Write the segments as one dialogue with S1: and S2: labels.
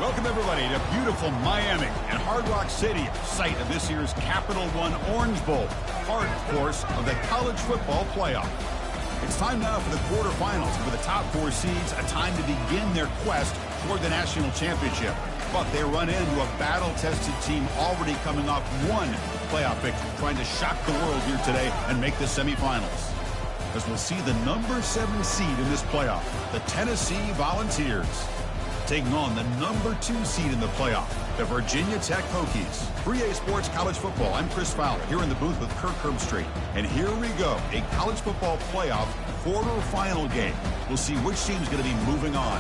S1: Welcome, everybody, to beautiful Miami and Hard Rock Stadium, site of this year's Capital One Orange Bowl, part, of course, of the college football playoff. It's time now for the quarterfinals, with the top 4 seeds a time to begin their quest toward the national championship. But they run into a battle-tested team already coming off one playoff victory, trying to shock the world here today and make the semifinals. As we'll see the number 7 seed in this playoff, the Tennessee Volunteers, taking on the number 2 seed in the playoff, the Virginia Tech Hokies. 3A Sports College Football, I'm Chris Fowler, here in the booth with Kirk Herbstreit. And here we go, a college football playoff quarterfinal game. We'll see which team's going to be moving on.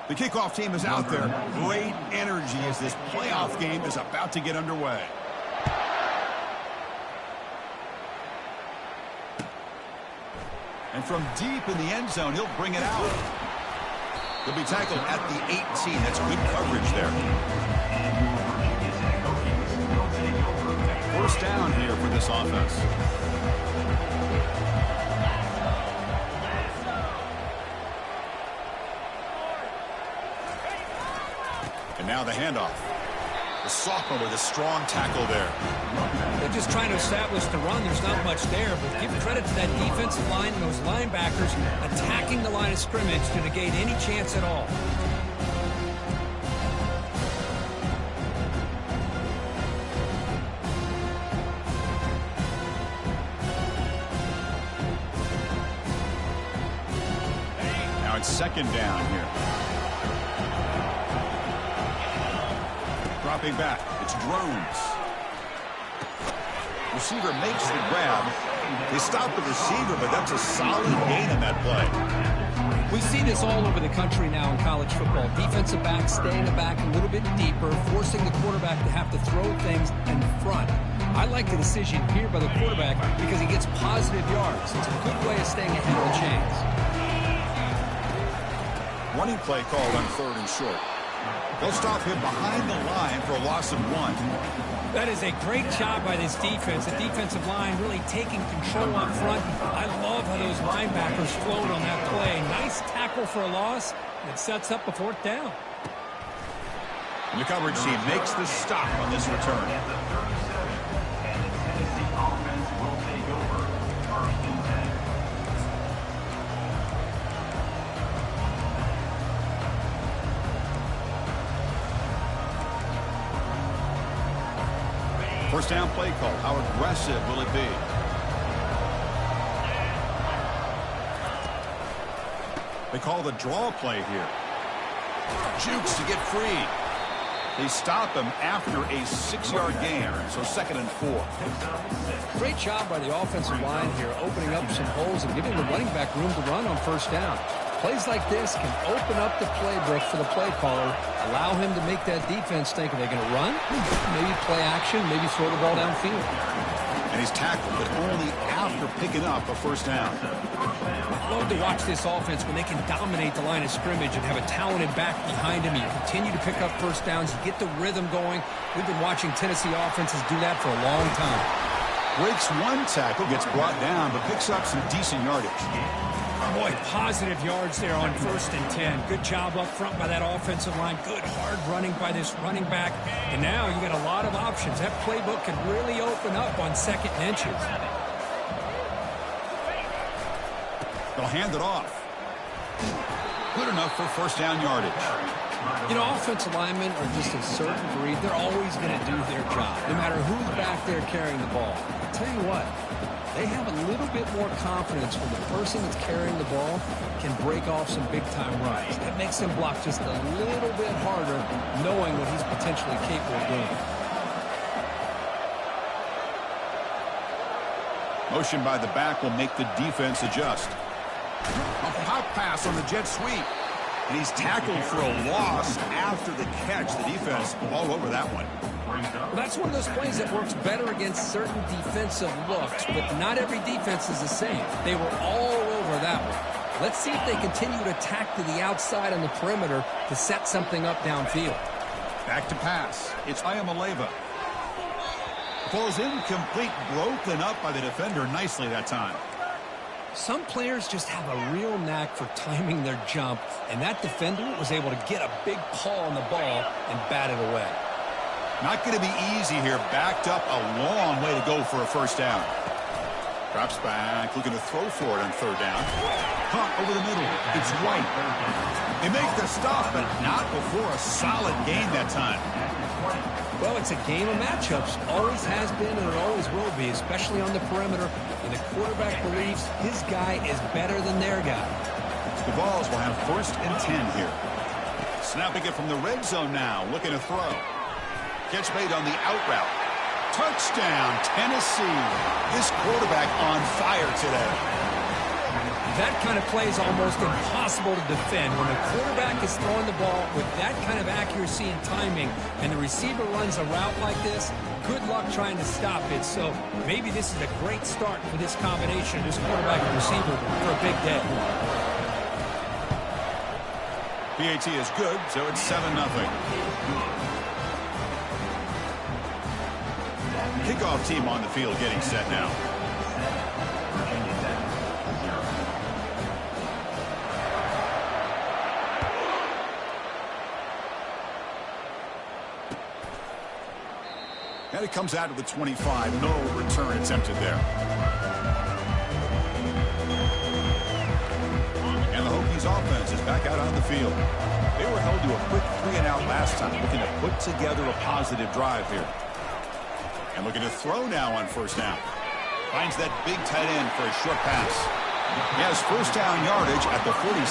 S1: The kickoff team is out there. Great energy as this playoff game is about to get underway. And from deep in the end zone, he'll bring it out. He'll be tackled at the 18. That's good coverage there. First down here for this offense. And now the handoff. The sophomore with a strong tackle there.
S2: They're just trying to establish the run. There's not much there, but give credit to that defensive line and those linebackers attacking the line of scrimmage to negate any chance at all.
S1: Now it's second down here. Dropping back, it's Drones. Receiver makes the grab. They stop the receiver, but that's a solid gain on that play.
S2: We see this all over the country now in college football. Defensive backs staying the back a little bit deeper, forcing the quarterback to have to throw things in front. I like the decision here by the quarterback because he gets positive yards. It's a good way of staying ahead of the chains.
S1: Running play called on 3rd and short. They'll stop him behind the line for a loss of 1.
S2: That is a great job by this defense. The defensive line really taking control up front. I love how those linebackers flowed on that play. Nice tackle for a loss. It sets up a 4th down.
S1: And the coverage team makes the stop on this return. First down play call. How aggressive will it be? They call the draw play here. Jukes to get free. They stop him after a 6-yard gain, so 2nd and 4.
S2: Great job by the offensive line here, opening up some holes and giving the running back room to run on first down. Plays like this can open up the playbook for the play caller, allow him to make that defense think, are they going to run? Maybe play action, maybe throw the ball downfield.
S1: And he's tackled, but only after picking up a first down.
S2: I love to watch this offense when they can dominate the line of scrimmage and have a talented back behind him. You continue to pick up first downs, you get the rhythm going. We've been watching Tennessee offenses do that for a long time.
S1: Breaks one tackle, gets brought down, but picks up some decent yardage.
S2: Boy, positive yards there on 1st and 10. Good job up front by that offensive line. Good hard running by this running back. And now you got a lot of options. That playbook can really open up on 2nd and inches.
S1: They'll hand it off. Good enough for first down yardage.
S2: You know, offensive linemen are just a certain breed. They're always going to do their job, no matter who's back there carrying the ball. I'll tell you what. They have a little bit more confidence when the person that's carrying the ball can break off some big-time runs. That makes them block just a little bit harder, knowing what he's potentially capable of doing.
S1: Motion by the back will make the defense adjust. A pop pass on the jet sweep. And he's tackled for a loss after the catch. The defense all over that one.
S2: Well, that's one of those plays that works better against certain defensive looks, but not every defense is the same. They were all over cover that one. Let's see if they continue to attack to the outside on the perimeter to set something up downfield.
S1: Back to pass. It's Iamaleava. Ball's incomplete, broken up by the defender nicely that time.
S2: Some players just have a real knack for timing their jump, and that defender was able to get a big paw on the ball and bat it away.
S1: Not going to be easy here. Backed up a long way to go for a first down. Drops back, looking to throw for it on third down. Hunt over the middle. It's White. They make the stop, but not before a solid gain that time.
S2: Well, it's a game of matchups. Always has been, and it always will be, especially on the perimeter. And the quarterback believes his guy is better than their guy.
S1: The Vols will have 1st and 10 here. Snapping it from the red zone now, looking to throw. Catch made on the out route. Touchdown, Tennessee. This quarterback on fire today.
S2: That kind of play is almost impossible to defend. When the quarterback is throwing the ball with that kind of accuracy and timing, and the receiver runs a route like this, good luck trying to stop it. So maybe this is a great start for this combination, this quarterback and receiver, for a big day.
S1: PAT is good, so it's 7-0. Kickoff team on the field getting set now. And it comes out to the 25. No return attempted there. And the Hokies offense is back out on the field. They were held to a quick 3-and-out last time, looking to put together a positive drive here. And looking to throw now on first down. Finds that big tight end for a short pass. He has first down yardage at the 46.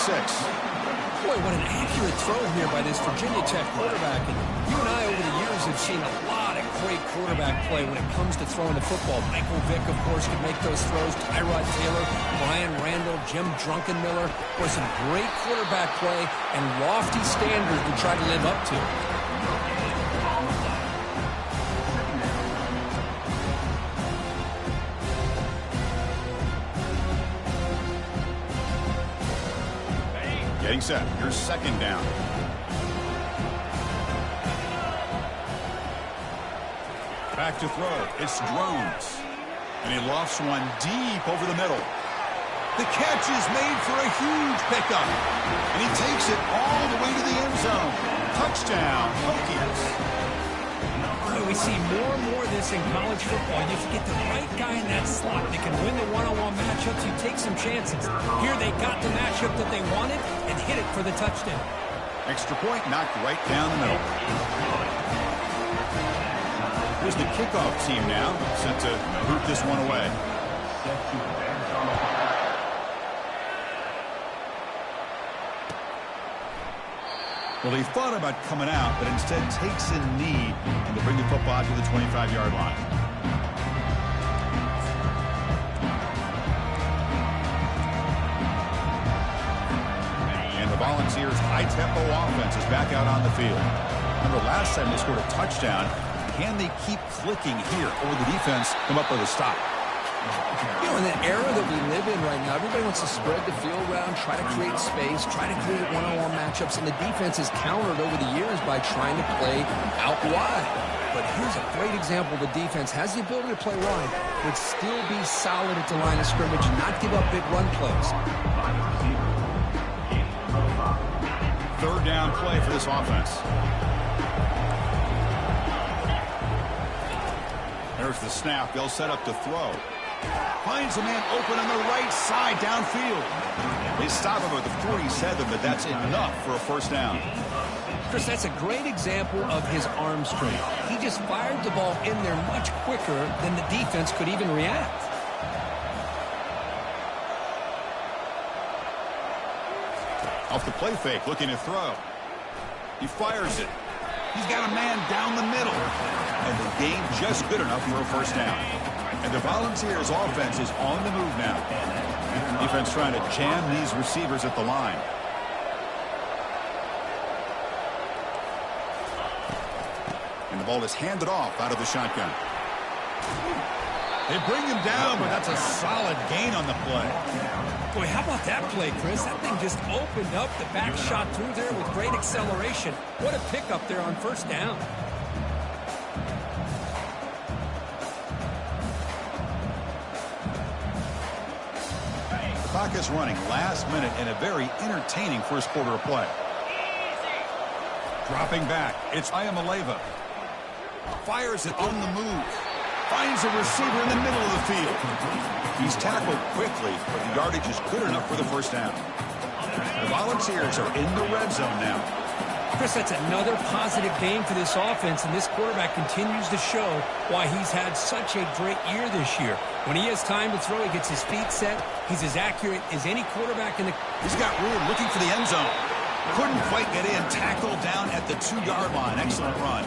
S2: Boy, what an accurate throw here by this Virginia Tech quarterback. And you and I over the years have seen a lot of great quarterback play when it comes to throwing the football. Michael Vick, of course, could make those throws. Tyrod Taylor, Brian Randall, Jim Druckenmiller. Boy, some great quarterback play and lofty standards to try to live up to.
S1: Getting set. Here's second down. Back to throw. It's Drones. And he lofts one deep over the middle. The catch is made for a huge pickup. And he takes it all the way to the end zone. Touchdown, Hokies.
S2: We see more and more of this in college football. If you get the right guy in that slot that can win the one-on-one matchups, you take some chances. Here they got the matchup that they wanted and hit it for the touchdown.
S1: Extra point knocked right down the middle. Here's the kickoff team now, set to boot this one away. Well, he thought about coming out, but instead takes a knee and to bring the football to the 25-yard line. And the Volunteers' high-tempo offense is back out on the field. Remember, last time they scored a touchdown. Can they keep clicking here, or will the defense come up with a stop?
S2: You know, in the era that we live in right now, everybody wants to spread the field around, try to create space, try to create one-on-one matchups, and the defense has countered over the years by trying to play out wide. But here's a great example. The defense has the ability to play wide, but still be solid at the line of scrimmage and not give up big run plays.
S1: Third down play for this offense. There's the snap. They'll set up to throw. Finds a man open on the right side downfield. They stop him at the 47, but that's enough for a first down.
S2: Chris, that's a great example of his arm strength. He just fired the ball in there much quicker than the defense could even react.
S1: Off the play fake, looking to throw. He fires it. He's got a man down the middle. And the game just good enough for a first down. And the Volunteers offense is on the move now. Defense trying to jam these receivers at the line. And the ball is handed off out of the shotgun. They bring him down, but that's a solid gain on the play.
S2: Boy, how about that play, Chris? That thing just opened up. The back shot through there with great acceleration. What a pickup there on first down.
S1: The clock is running last minute in a very entertaining first quarter of play. Dropping back, it's Iamaleava. Fires it on the move. Finds a receiver in the middle of the field. He's tackled quickly, but the yardage is good enough for the first down. The Volunteers are in the red zone now.
S2: Chris, that's another positive game for this offense, and this quarterback continues to show why he's had such a great year this year. When he has time to throw, he gets his feet set. He's as accurate as any quarterback in the...
S1: He's got room looking for the end zone. Couldn't quite get in. Tackled down at the 2-yard line. Excellent run.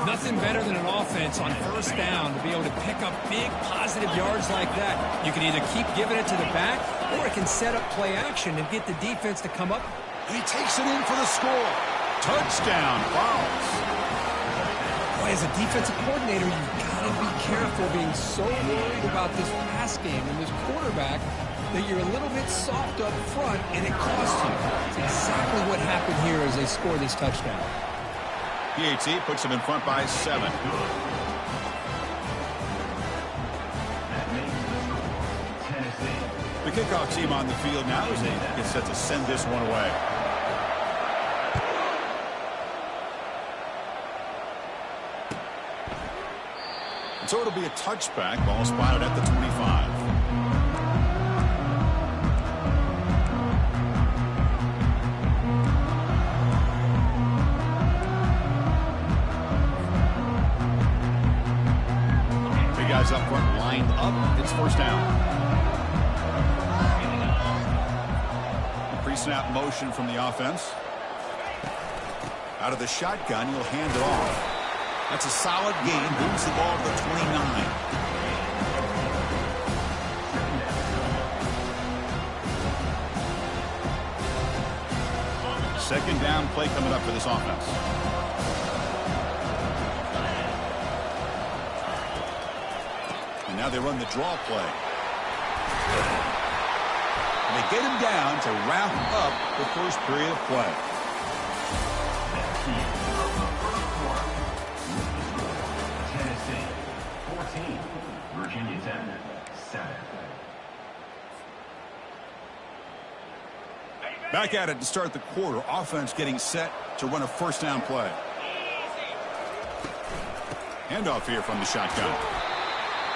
S2: Nothing better than an offense on first down to be able to pick up big positive yards like that. You can either keep giving it to the back, or it can set up play action and get the defense to come up.
S1: He takes it in for the score. Touchdown, Vols.
S2: Boy, as a defensive coordinator, you've got to be careful being so worried about this pass game and this quarterback that you're a little bit soft up front and it costs you. It's exactly what happened here as they score this touchdown.
S1: PAT puts them in front by 7. The kickoff team on the field now as they get set to send this one away. And so it'll be a touchback. Ball spotted at the 25. Guys up front lined up. It's first down. Pre-snap motion from the offense. Out of the shotgun, he'll hand it off. That's a solid gain. Moves the ball to the 29. Second down play coming up for this offense. And now they run the draw play. And they get him down to wrap up the first period of play.
S3: Tennessee 14, Virginia Tech 7.
S1: Back at it to start the quarter. Offense getting set to run a first down play. Handoff here from the shotgun.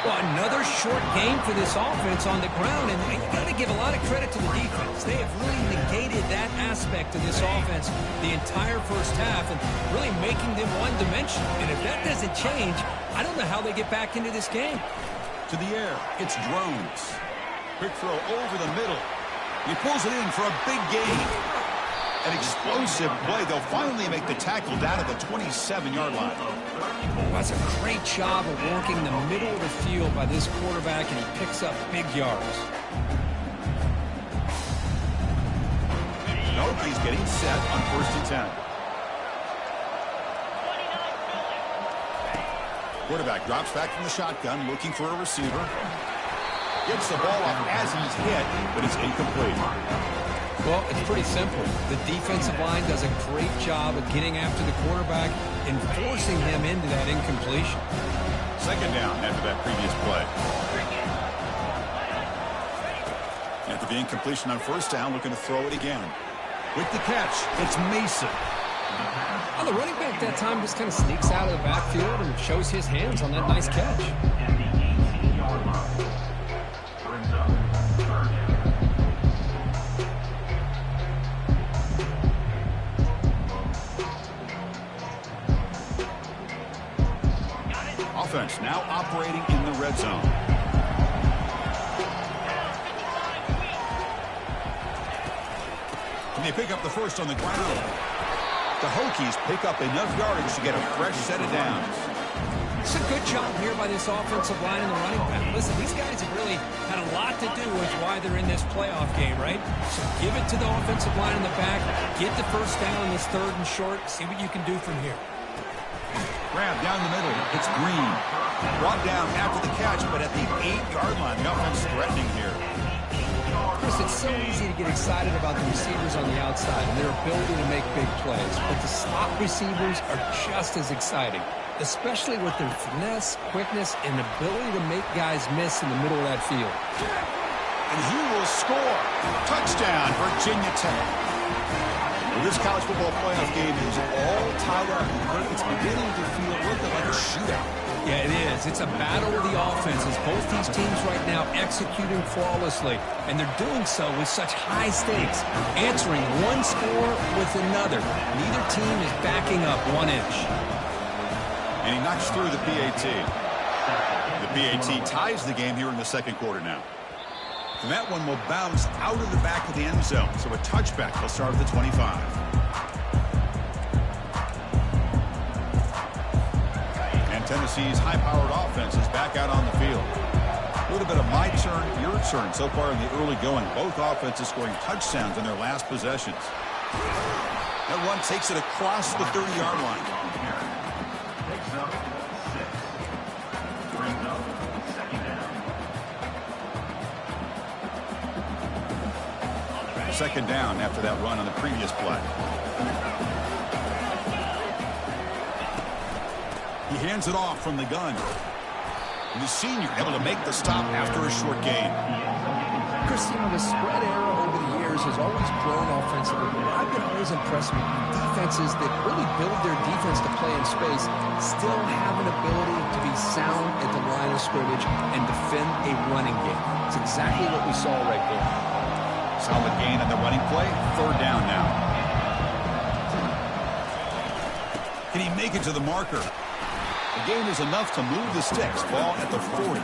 S2: Well, another short game for this offense on the ground, and you got to give a lot of credit to the defense. They have really negated that aspect of this offense the entire first half and really making them one-dimensional. And if that doesn't change, I don't know how they get back into this game.
S1: To the air, it's Drones. Quick throw over the middle. He pulls it in for a big gain. An explosive play. They'll finally make the tackle down at the 27-yard line.
S2: That's a great job of working the middle of the field by this quarterback, and he picks up big yards.
S1: Nope, he's getting set on 1st and 10. Quarterback drops back from the shotgun, looking for a receiver. Gets the ball off as he's hit, but it's incomplete.
S2: Well, it's pretty simple. The defensive line does a great job of getting after the quarterback and forcing him into that incompletion.
S1: Second down after that previous play. After the incompletion on first down, looking to throw it again. With the catch, it's Mason.
S2: Well, the running back that time just kind of sneaks out of the backfield and shows his hands on that nice catch.
S1: Offense now operating in the red zone. And they pick up the first on the ground. The Hokies pick up enough yardage to get a fresh set of downs.
S2: It's a good job here by this offensive line and the running back. Listen, these guys have really had a lot to do with why they're in this playoff game, right? So give it to the offensive line in the back. Get the first down on this 3rd and short. See what you can do from here.
S1: Grab down the middle. It's Green. Brought down after the catch, but at the 8-yard line. The offense threatening here.
S2: Chris, it's so easy to get excited about the receivers on the outside and their ability to make big plays, but the slot receivers are just as exciting, especially with their finesse, quickness, and ability to make guys miss in the middle of that field.
S1: And he will score. Touchdown, Virginia Tech. Well, this college football playoff game is all tied up. It's beginning to feel a little bit like a shootout.
S2: Yeah, it is. It's a battle of the offenses. Both these teams right now executing flawlessly, and they're doing so with such high stakes, answering one score with another. Neither team is backing up 1 inch.
S1: And he knocks through the PAT. The PAT ties the game here in the second quarter now. And that one will bounce out of the back of the end zone, so a touchback will start at the 25. Tennessee's high-powered offense is back out on the field. A little bit of my turn, your turn so far in the early going. Both offenses scoring touchdowns in their last possessions. That run takes it across the 30-yard line.
S3: Picks up 6. Brings up second down.
S1: Second down after that run on the previous play. He hands it off from the gun. And the senior able to make the stop after a short gain.
S2: Chris, the spread era over the years has always grown offensively. But I've been always impressed with defenses that really build their defense to play in space, still have an ability to be sound at the line of scrimmage and defend a running game. It's exactly what we saw right there.
S1: Solid gain on the running play. Third down now. Can he make it to the marker? The gain is enough to move the sticks. Ball at the 40.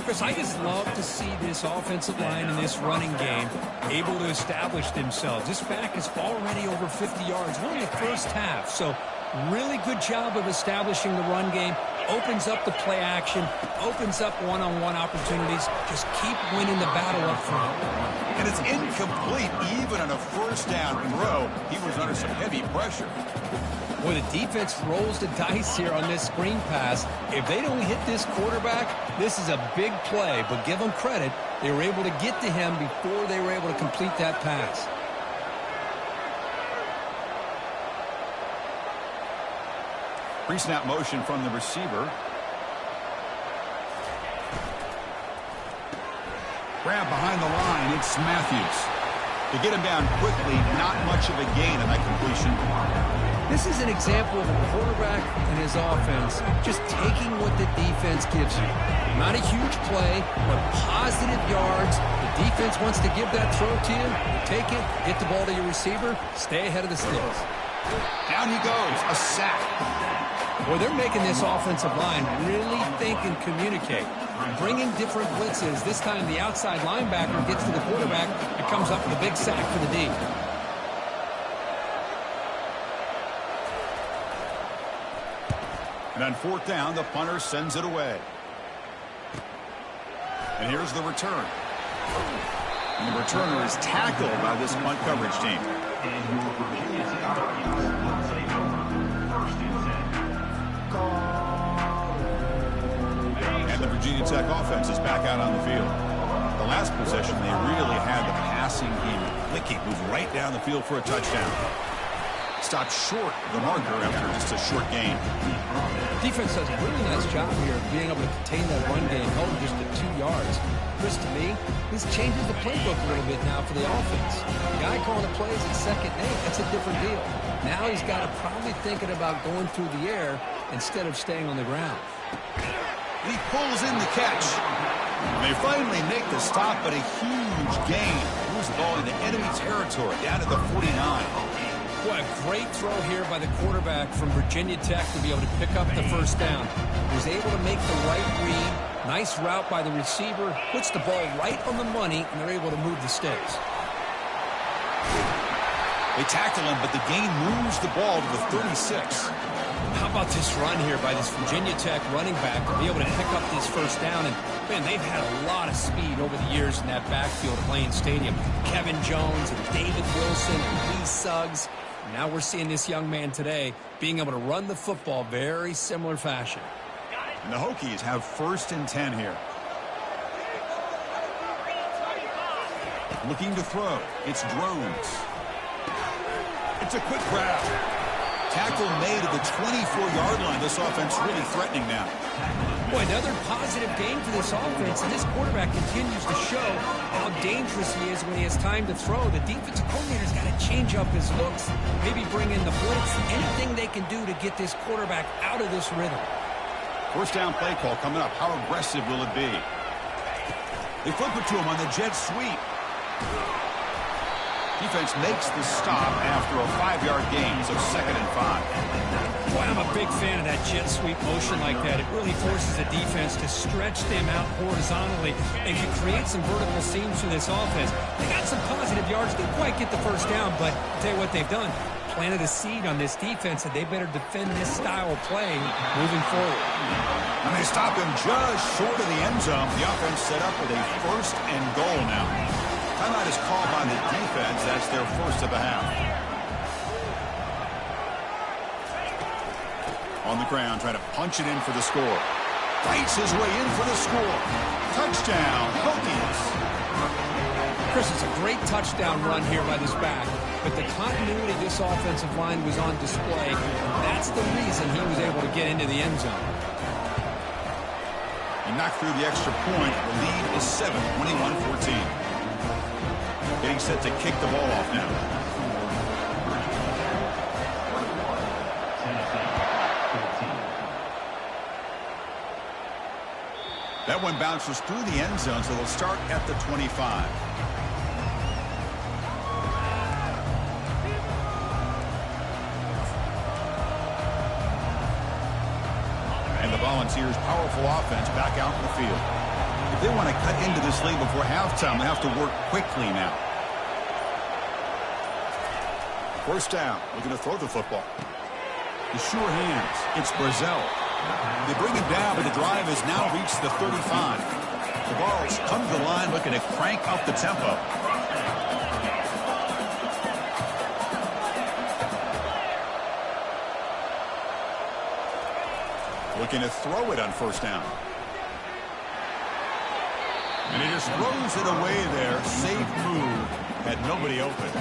S2: Chris, I just love to see this offensive line and this running game able to establish themselves. This back is already over 50 yards. We're in the first half, so really good job of establishing the run game. Opens up the play action, opens up one-on-one opportunities. Just keep winning the battle up front.
S1: And it's incomplete even on a first down throw. He was under some heavy pressure.
S2: Boy, the defense rolls the dice here on this screen pass. If they don't hit this quarterback, this is a big play. But give them credit. They were able to get to him before they were able to complete that pass.
S1: Pre-snap motion from the receiver. Grab behind the line. It's Matthews. To get him down quickly, not much of a gain on that completion.
S2: This is an example of a quarterback and his offense just taking what the defense gives you. Not a huge play, but positive yards. The defense wants to give that throw to you. Take it, get the ball to your receiver, stay ahead of the sticks.
S1: Down he goes, a sack.
S2: Boy, they're making this offensive line really think and communicate. Bringing different blitzes. This time the outside linebacker gets to the quarterback and comes up with a big sack for the D.
S1: And on fourth down, the punter sends it away. And here's the return. And the returner is tackled by this punt coverage team.
S3: And your Virginia Tech Guardians will take over 1st and 10.
S1: And the Virginia Tech offense is back out on the field. The last possession, they really had the passing game clicking, moved right down the field for a touchdown. Stopped short of the marker after just a short gain.
S2: Defense does a really nice job here of being able to contain that run game, held just to 2 yards. Chris, to me, this changes the playbook a little bit now for the offense. The guy calling the plays at 2nd and 8, that's a different deal. Now he's got to probably thinking about going through the air instead of staying on the ground.
S1: He pulls in the catch. And they finally make the stop, but a huge gain. Moves the ball into enemy territory, down at the 49.
S2: Boy, a great throw here by the quarterback from Virginia Tech to be able to pick up the first down. Was able to make the right read. Nice route by the receiver. Puts the ball right on the money, and they're able to move the sticks.
S1: They tackle him, but the gain moves the ball to the 36.
S2: How about this run here by this Virginia Tech running back to be able to pick up this first down? And, man, they've had a lot of speed over the years in that backfield at Lane Stadium. Kevin Jones and David Wilson and Lee Suggs. Now we're seeing this young man today being able to run the football very similar fashion.
S1: And the Hokies have 1st and 10 here. Looking to throw. It's Drones. It's a quick grab. Tackle made at the 24-yard line. This offense really threatening now.
S2: Boy, another positive game for this offense, and this quarterback continues to show how dangerous he is when he has time to throw. The defensive coordinator's got to change up his looks, maybe bring in the blitz, anything they can do to get this quarterback out of this rhythm.
S1: First down play call coming up. How aggressive will it be? They flip it to him on the jet sweep. Defense makes the stop after a 5-yard gain, so 2nd and 5.
S2: Boy, I'm a big fan of that jet sweep motion like that. It really forces the defense to stretch them out horizontally and can create some vertical seams for this offense. They got some positive yards. Didn't quite get the first down, but I'll tell you what they've done. Planted a seed on this defense, and they better defend this style of play moving forward.
S1: And they stop him just short of the end zone. The offense set up with a 1st and goal now. Timeout is called by the defense. That's their first of the half. On the ground, trying to punch it in for the score. Fights his way in for the score. Touchdown, Hokies.
S2: Chris, it's a great touchdown run here by this back, but the continuity of this offensive line was on display. That's the reason he was able to get into the end zone.
S1: He knocked through the extra point. The lead is 7, 21-14. Getting set to kick the ball off now. That one bounces through the end zone, so they'll start at the 25. And the Volunteers' powerful offense back out in the field. If they want to cut into this lead before halftime, they have to work quickly now. First down, looking to throw the football. The sure hands. It's Brazzell. They bring him down, but the drive has now reached the 35. The Vols come to the line looking to crank up the tempo. Looking to throw it on first down. And he just throws it away there. Safe move. Had nobody open.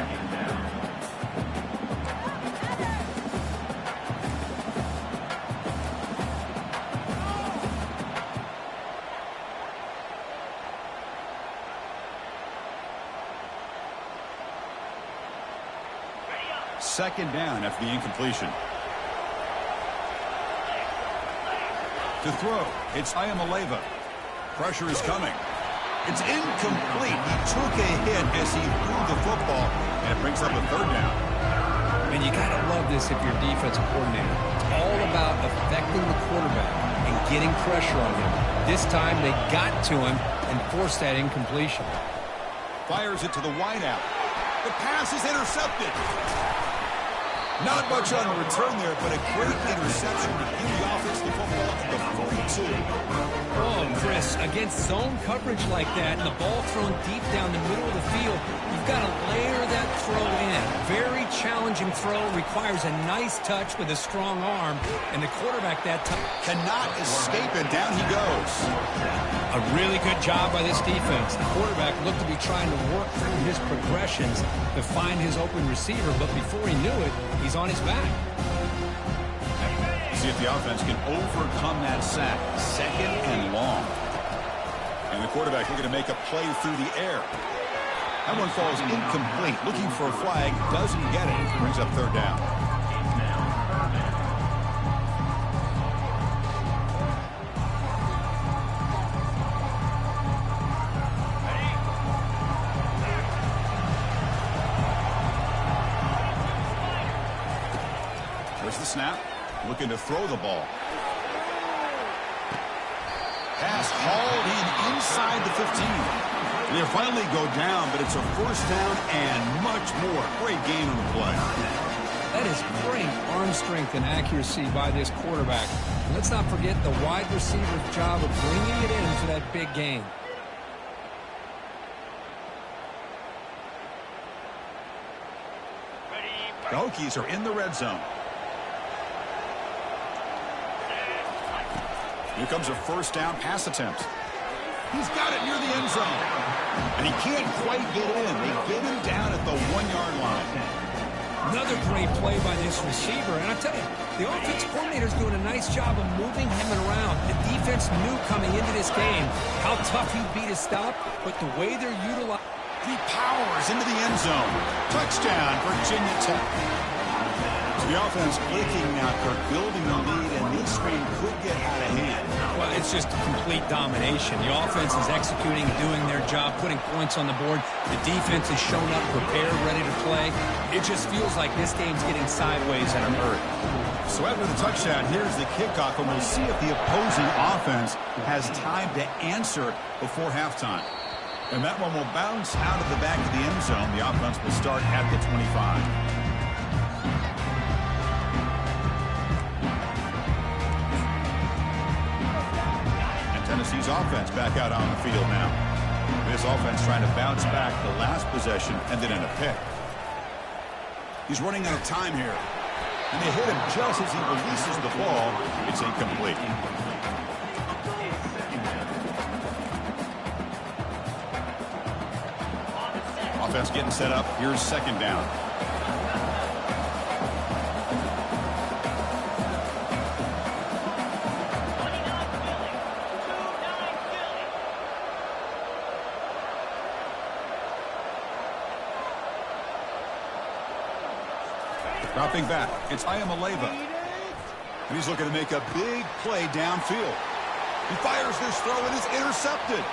S1: Second down after the incompletion. To throw, it's Ayamaleva. Pressure is coming. It's incomplete. He took a hit as he threw the football, and it brings up a 3rd down.
S2: And you got to love this if you're a defensive coordinator. It's all about affecting the quarterback and getting pressure on him. This time they got to him and forced that incompletion.
S1: Fires it to the wideout. The pass is intercepted. Not much on the return there, but a great interception to give the offense the football at the 42.
S2: Oh, Chris, against zone coverage like that and the ball thrown deep down the middle of the field, you've got to layer that throw in. Very challenging throw, requires a nice touch with a strong arm, and the quarterback that time
S1: cannot escape it. Down he goes.
S2: A really good job by this defense. The quarterback looked to be trying to work through his progressions to find his open receiver, but before he knew it, he's on his back.
S1: See if the offense can overcome that sack. 2nd and long. And the quarterback looking to make a play through the air. That one falls incomplete. Looking for a flag. Doesn't get it. Brings up 3rd down. There's the snap. Looking to throw the ball. Pass hauled in inside the 15. They finally go down, but it's a 1st down and much more. Great gain on the play.
S2: That is great arm strength and accuracy by this quarterback. And let's not forget the wide receiver's job of bringing it in for that big gain.
S1: The Hokies are in the red zone. Here comes a 1st down pass attempt. He's got it near the end zone. And he can't quite get in. They get him down at the 1-yard line.
S2: Another great play by this receiver. And I tell you, the offense coordinator's doing a nice job of moving him around. The defense knew coming into this game how tough he'd be to stop, but the way they're utilizing...
S1: He powers into the end zone. Touchdown, Virginia Tech. So the offense looking out for building a lead, and this game could get out of hand.
S2: Well, it's just complete domination. The offense is executing, doing their job, putting points on the board. The defense has shown up, prepared, ready to play. It just feels like this game's getting sideways in a hurry.
S1: So after the touchdown, here's the kickoff, and we'll see if the opposing offense has time to answer before halftime. And that one will bounce out of the back of the end zone. The offense will start at the 25. And Tennessee's offense back out on the field now. This offense trying to bounce back. The last possession ended in a pick. He's running out of time here. And they hit him just as he releases the ball. It's incomplete. Offense getting set up. Here's second down. Dropping back. It's Iamaleava. And he's looking to make a big play downfield. He fires this throw and is intercepted.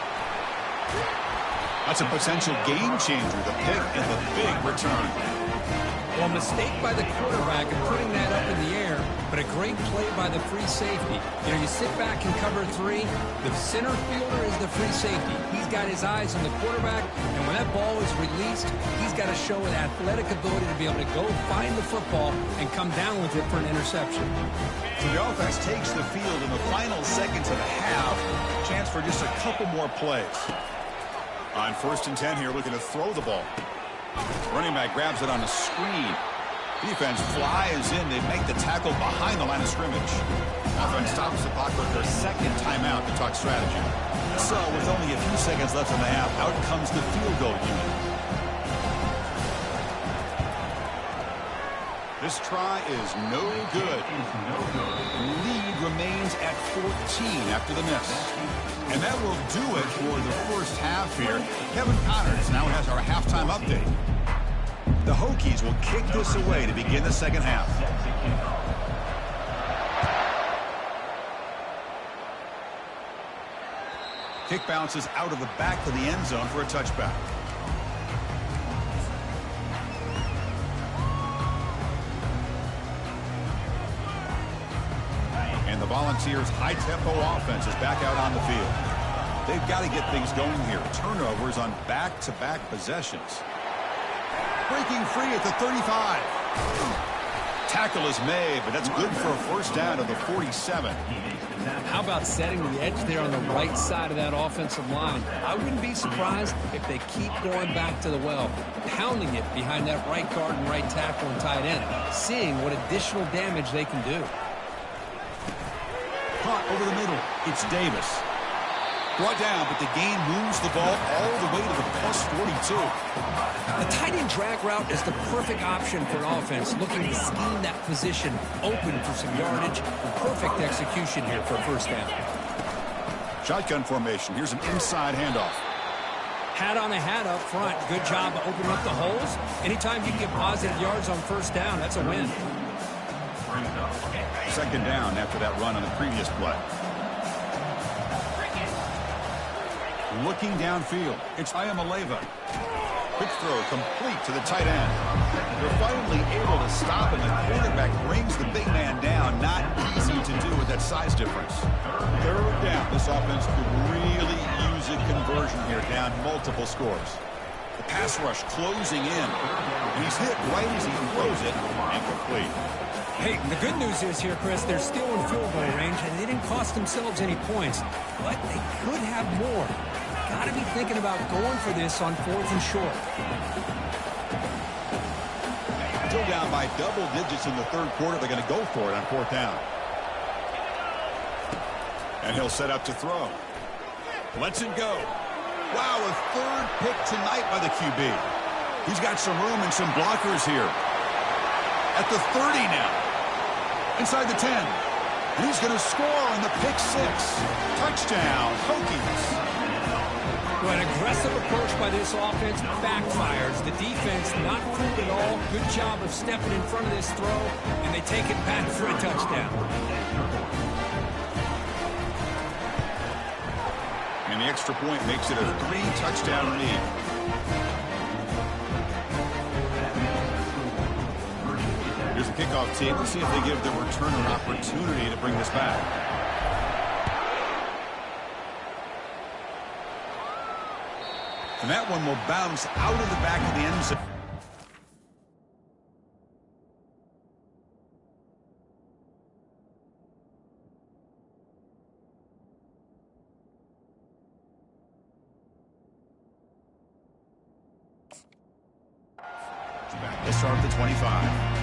S1: That's a potential game changer, the pick and the big return.
S2: Well, a mistake by the quarterback of putting that up in the air, but a great play by the free safety. You know, you sit back and cover three. The center fielder is the free safety. He's got his eyes on the quarterback, and when that ball is released, he's got to show an athletic ability to be able to go find the football and come down with it for an interception.
S1: So the offense takes the field in the final seconds of the half. Chance for just a couple more plays. On 1st and 10 here, looking to throw the ball. Running back grabs it on a screen. Defense flies in. They make the tackle behind the line of scrimmage. Offense stops the clock with their second timeout to talk strategy. So with only a few seconds left in the half, out comes the field goal unit. This try is no good. Lead remains at 14 after the miss. And that will do it for the first half here. Kevin Connors now has our halftime update. The Hokies will kick this away to begin the second half. Kick bounces out of the back of the end zone for a touchback. And the Volunteers' high-tempo offense is back out on the field. They've got to get things going here. Turnovers on back-to-back possessions. Breaking free at the 35. Tackle is made, but that's good for a first down to the 47.
S2: How about setting the edge there on the right side of that offensive line? I wouldn't be surprised if they keep going back to the well, pounding it behind that right guard and right tackle and tight end, seeing what additional damage they can do.
S1: Caught over the middle. It's Davis. Brought down, but the gain moves the ball all the way to the plus 42.
S2: The tight end drag route is the perfect option for an offense looking to scheme that position open for some yardage. Perfect execution here for a first down.
S1: Shotgun formation. Here's an inside handoff.
S2: Hat on a hat up front. Good job of opening up the holes. Anytime you can get positive yards on first down, that's a win.
S1: Second down after that run on the previous play. Looking downfield. It's Iamaleava. Quick throw complete to the tight end. They're finally able to stop, and the quarterback brings the big man down. Not easy to do with that size difference. Third down. This offense could really use a conversion here, down multiple scores. The pass rush closing in. And he's hit right as he throws it. Incomplete.
S2: Hey, the good news is here, Chris, they're still in field goal range, and they didn't cost themselves any points, but they could have more. Got to be thinking about going for this on 4th and short.
S1: Still down by double digits in the third quarter. They're going to go for it on 4th down. And he'll set up to throw. Lets it go. Wow, a third pick tonight by the QB. He's got some room and some blockers here. At the 30 now. Inside the 10. And he's going to score on the pick 6. Touchdown, Hokies.
S2: Well, an aggressive approach by this offense backfires. The defense not fooled at all. Good job of stepping in front of this throw, and they take it back for a touchdown.
S1: And the extra point makes it a 3-touchdown lead. Here's the kickoff team. Let's see if they give the returner an opportunity to bring this back. And that one will bounce out of the back of the end zone. They start at the 25.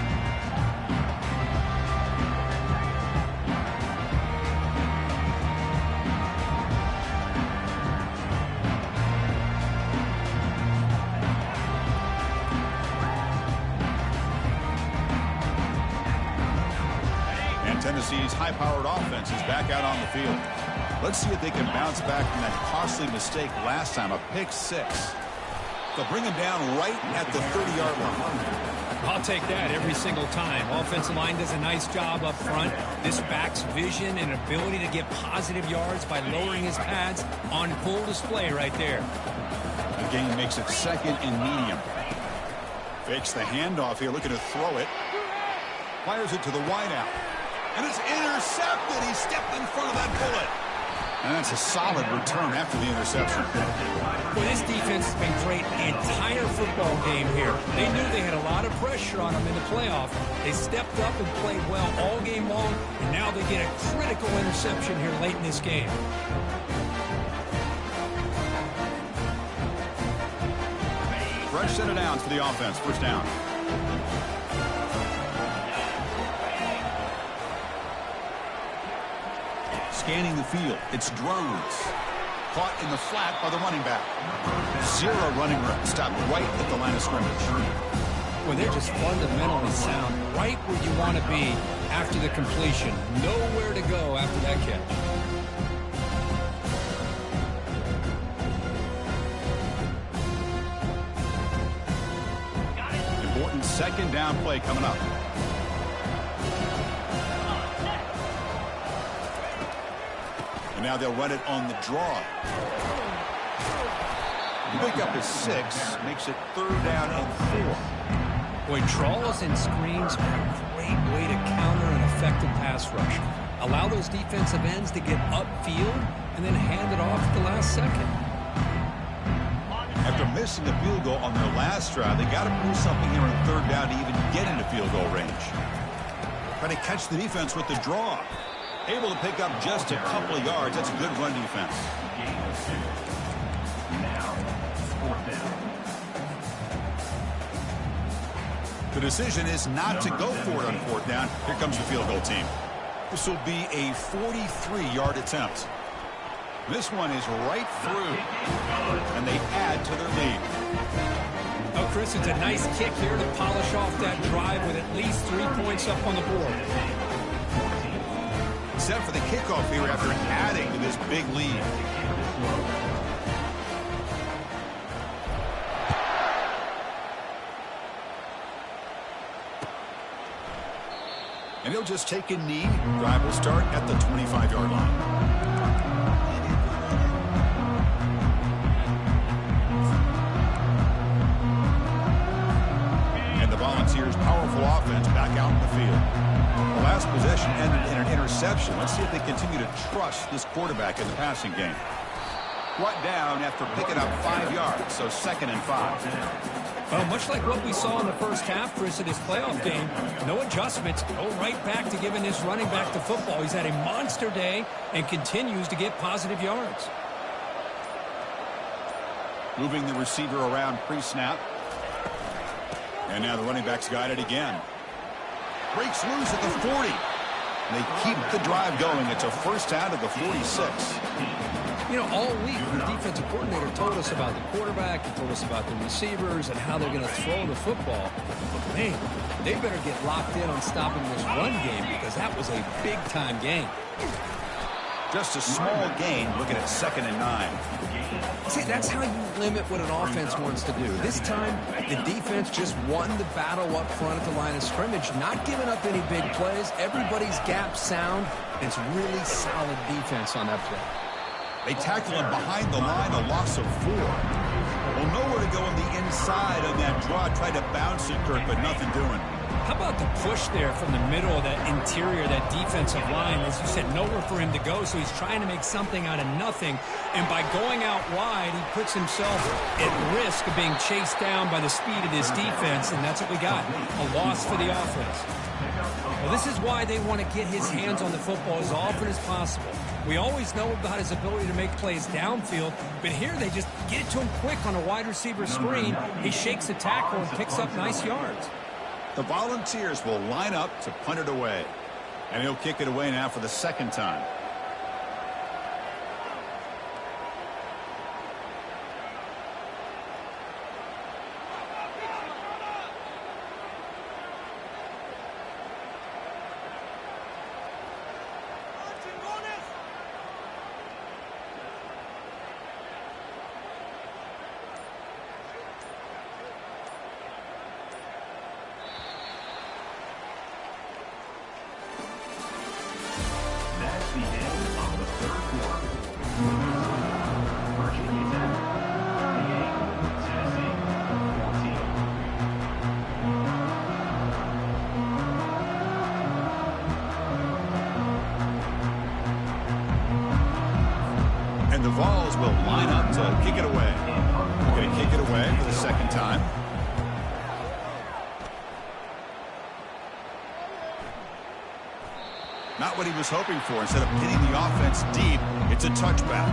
S1: Tennessee's high-powered offense is back out on the field. Let's see if they can bounce back from that costly mistake last time, a pick 6. They'll bring him down right at the 30-yard line.
S2: I'll take that every single time. Offensive line does a nice job up front. This back's vision and ability to get positive yards by lowering his pads on full display right there.
S1: The game makes it second and medium. Fakes the handoff here, looking to throw it. Fires it to the wideout. And it's intercepted. He stepped in front of that bullet. And that's a solid return after the interception.
S2: Well, this defense has been great the entire football game here. They knew they had a lot of pressure on them in the playoff. They stepped up and played well all game long, and now they get a critical interception here late in this game.
S1: Fresh set of downs for the offense. First down. Scanning the field. It's drones. Caught in the flat by the running back. Zero running room. Stopped right at the line of scrimmage.
S2: Well, they're just fundamentally sound. Right where you want to be after the completion. Nowhere to go after that catch. Important second down play coming up. Now they'll run it on the draw. Pick up his 6, makes it third down and 4. Boy, draws and screens are a great way to counter an effective pass rush. Allow those defensive ends to get upfield and then hand it off at the last second. After missing a field goal on their last drive, they got to do something here on third down to even get into field goal range. Try to catch the defense with the draw. Able to pick up just a couple of yards. That's a good run defense. The decision is not to go for it on fourth down. Here comes the field goal team. This will be a 43-yard attempt. This one is right through, and they add to their lead. Oh, Chris, it's a nice kick here to polish off that drive with at least 3 points up on the board. Set for the kickoff here after adding to this big lead. And he'll just take a knee. Drive will start at the 25-yard line. And the Volunteers' powerful offense back out in the field. The last possession ended in an interception. Let's see if they continue to trust this quarterback in the passing game. Brought down after picking up 5 yards, so 2nd and 5. Well, much like what we saw in the first half, Chris, of this playoff game, no adjustments. Go right back to giving this running back the football. He's had a monster day and continues to get positive yards. Moving the receiver around pre-snap. And now the running back's got it again. Breaks loose at the 40. They keep the drive going. It's a first down to the 46. You know, all week, the defensive coordinator told us about the quarterback, he told us about the receivers and how they're going to throw the football. But, man, they better get locked in on stopping this run game because that was a big-time game.
S1: Just a small gain, looking at 2nd and 9.
S2: See, that's how you limit what an offense wants to do. This time, the defense just won the battle up front at the line of scrimmage, not giving up any big plays. Everybody's gap sound. It's really solid defense on that play.
S1: They tackle him behind the line, a loss of 4. Well, nowhere to go on the inside on that draw. Tried to bounce it, Kirk, but nothing doing.
S4: How about the push there from the middle of that interior, that defensive line? As you said, nowhere for him to go, so he's trying to make something out of nothing. And by going out wide, he puts himself at risk of being chased down by the speed of this defense, and that's what we got, a loss for the offense. Well, this is why they want to get his hands on the football as often as possible. We always know about his ability to make plays downfield, but here they just get it to him quick on a wide receiver screen. He shakes the tackle and picks up nice yards.
S1: The Volunteers will line up to punt it away. And he'll kick it away now for the 2nd time.
S3: The end of the 3rd quarter. Virginia Tech 28, Tennessee 14.
S1: And the Vols will line up to kick it away. We're going to kick it away for the 2nd time. Not what he was hoping for. Instead of hitting the offense deep, it's a touchback.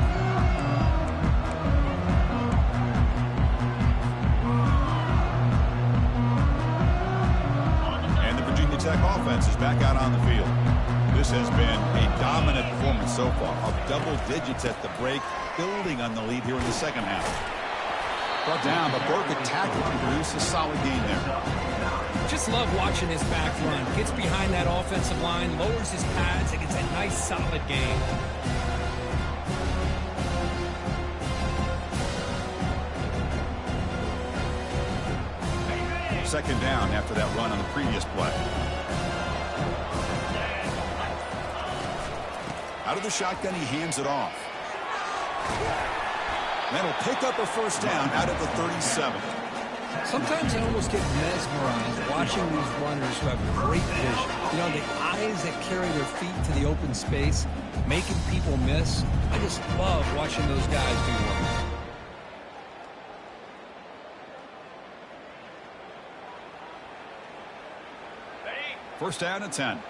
S1: And the Virginia Tech offense is back out on the field. This has been a dominant performance so far. Up double digits at the break, building on the lead here in the 2nd half. Brought down, but Burke tackled and produced a solid gain there.
S4: Just love watching this back run. Gets behind that offensive line, lowers his pads, and gets a nice solid gain.
S1: Second down after that run on the previous play. Out of the shotgun, he hands it off. That'll pick up a 1st down out of the 37.
S2: Sometimes I almost get mesmerized watching these runners who have great vision. You know, the eyes that carry their feet to the open space, making people miss. I just love watching those guys do work.
S1: First down and 10.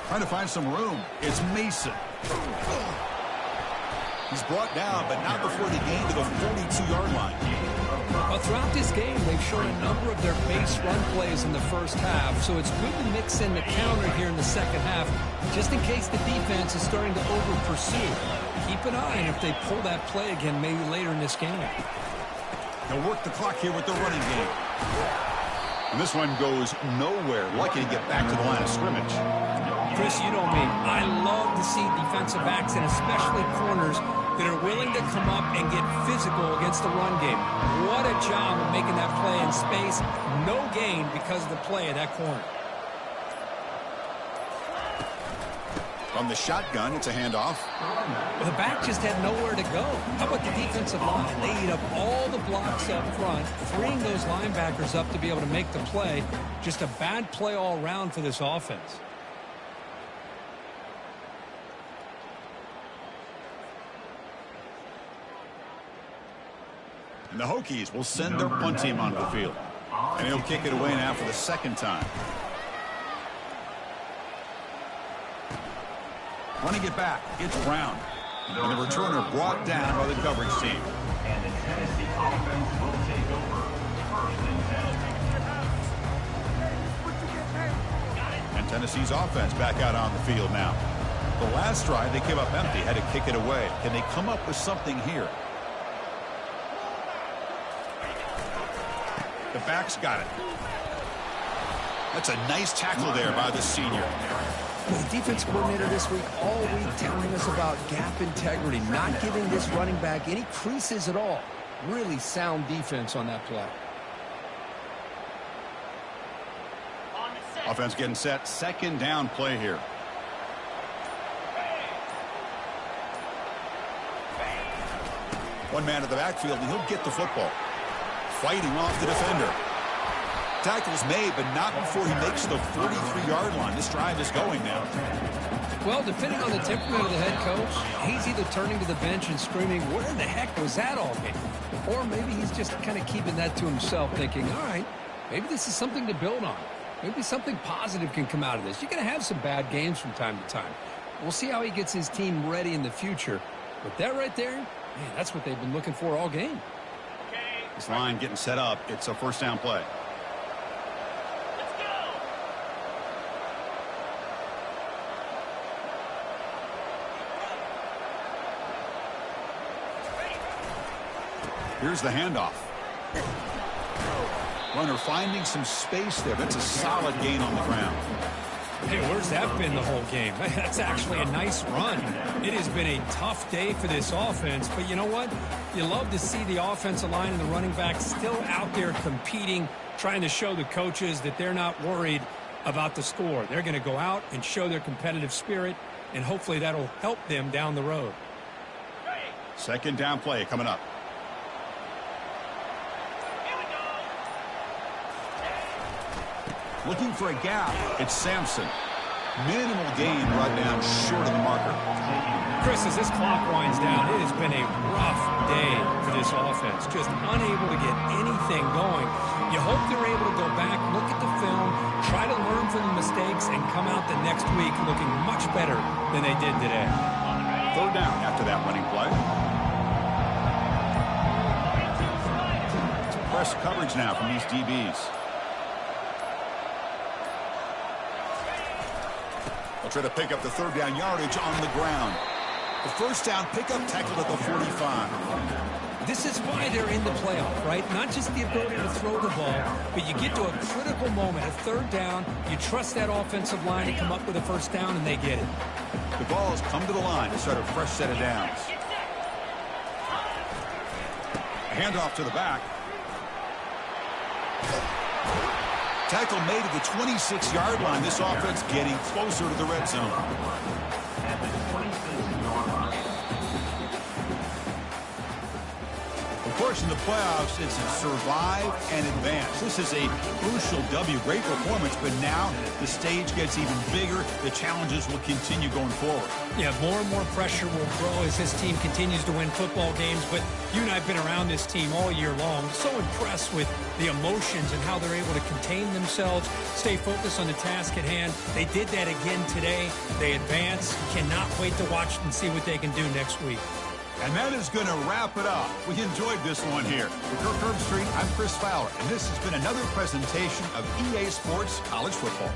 S1: Trying to find some room. It's Mason. He's brought down, but not before the gain to the 42-yard line.
S2: Well, throughout this game, they've shown a number of their base run plays in the 1st half, so it's good to mix in the counter here in the 2nd half, just in case the defense is starting to over-pursue. Keep an eye on if they pull that play again maybe later in this game.
S1: They'll work the clock here with the running game. And this one goes nowhere. Lucky to get back to the line of scrimmage.
S4: Chris, you know me. I love to see defensive backs and especially corners that are willing to come up and get physical against the run game. What a job of making that play in space. No gain because of the play of that corner.
S1: From the shotgun, it's a handoff.
S2: Well, the back just had nowhere to go. How about the defensive line? They eat up all the blocks up front, freeing those linebackers up to be able to make the play. Just a bad play all around for this offense.
S1: And the Hokies will send their punt team onto the field. And he'll kick it away now for the 2nd time. Running it back, it's Brown. And the returner brought down by the coverage team.
S3: And the Tennessee offense will take over 1st and 10.
S1: Tennessee's offense back out on the field now. The last drive, they came up empty, had to kick it away. Can they come up with something here? The back's got it. That's a nice tackle there by the senior.
S2: The defense coordinator this week all week telling us about gap integrity, not giving this running back any creases at all. Really sound defense on that play.
S1: Offense getting set. Second down play here. One man at the backfield, and he'll get the football. Fighting off the defender. Tackle's made, but not before he makes the 43-yard line. This drive is going now.
S2: Well, depending on the temperament of the head coach, he's either turning to the bench and screaming, where in the heck was that all game? Or maybe he's just kind of keeping that to himself, thinking, all right, maybe this is something to build on. Maybe something positive can come out of this. You're going to have some bad games from time to time. We'll see how he gets his team ready in the future. But that right there, man, that's what they've been looking for all game.
S1: This line getting set up. It's a first down play. Here's the handoff. Runner finding some space there. That's a solid gain on the ground.
S4: Hey, where's that been the whole game? That's actually a nice run. It has been a tough day for this offense, but you know what? You love to see the offensive line and the running back still out there competing, trying to show the coaches that they're not worried about the score. They're going to go out and show their competitive spirit, and hopefully that'll help them down the road.
S1: Second down play coming up. Looking for a gap. It's Sampson. Minimal gain right down short of the marker.
S4: Chris, as this clock winds down, it has been a rough day for this offense. Just unable to get anything going. You hope they're able to go back, look at the film, try to learn from the mistakes, and come out the next week looking much better than they did today.
S1: Third down after that running play. It's press coverage now from these DBs. They'll try to pick up the third down yardage on the ground. The first down pickup tackled at the 45.
S2: This is why they're in the playoff, right? Not just the ability to throw the ball, but you get to a critical moment, a third down, you trust that offensive line to come up with a first down, and they get it.
S1: The ball has come to the line to start a fresh set of downs. A handoff to the back. Tackle made at the 26-yard line. This offense getting closer to the red zone.
S3: At the 26-yard line.
S1: Of course, in the playoffs, it's survive and advance. This is a crucial W. Great performance, but now the stage gets even bigger. The challenges will continue going forward.
S4: Yeah, more and more pressure will grow as this team continues to win football games, but you and I have been around this team all year long. So impressed with the emotions and how they're able to contain themselves, stay focused on the task at hand. They did that again today. They advance. Cannot wait to watch and see what they can do next week.
S1: And that is going to wrap it up. We enjoyed this one here. For Kirk Herbstreit, I'm Chris Fowler, and this has been another presentation of EA Sports College Football.